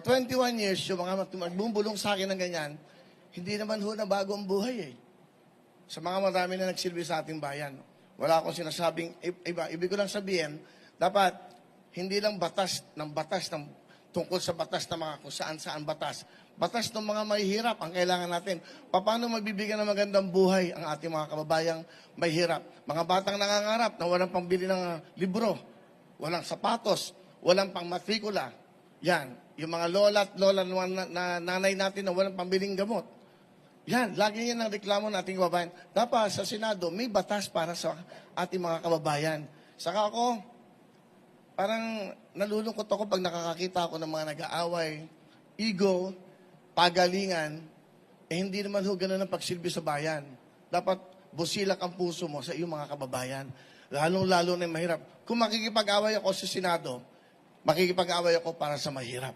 21 years, yung mga magbubulong sa akin ng ganyan, hindi naman ho na bago ang buhay eh. Sa mga marami na nagsilbi sa ating bayan. Wala akong sinasabing iba. Ibig ko lang sabihin, dapat hindi lang batas ng tungkol sa batas na mga kung saan-saan batas. Batas ng mga mahihirap ang kailangan natin. Paano magbibigyan ng magandang buhay ang ating mga kababayang mahihirap? Mga batang nangangarap na walang pangbili ng libro, walang sapatos, walang pangmatrikula. Yan, yung mga lola at lola na nanay natin na walang pambiling gamot. Yan, lagi yan ang reklamo ng ating kababayan. Dapat sa Senado, may batas para sa ating mga kababayan. Saka ako, parang nalulungkot ako pag nakakakita ako ng mga nag-aaway, ego, pagalingan, hindi naman ho ganun ang pagsilbi sa bayan. Dapat busilak ang puso mo sa iyong mga kababayan. Lalong-lalo na mahirap. Kung makikipag-away ako sa Senado, makikipag-away ako para sa mahirap.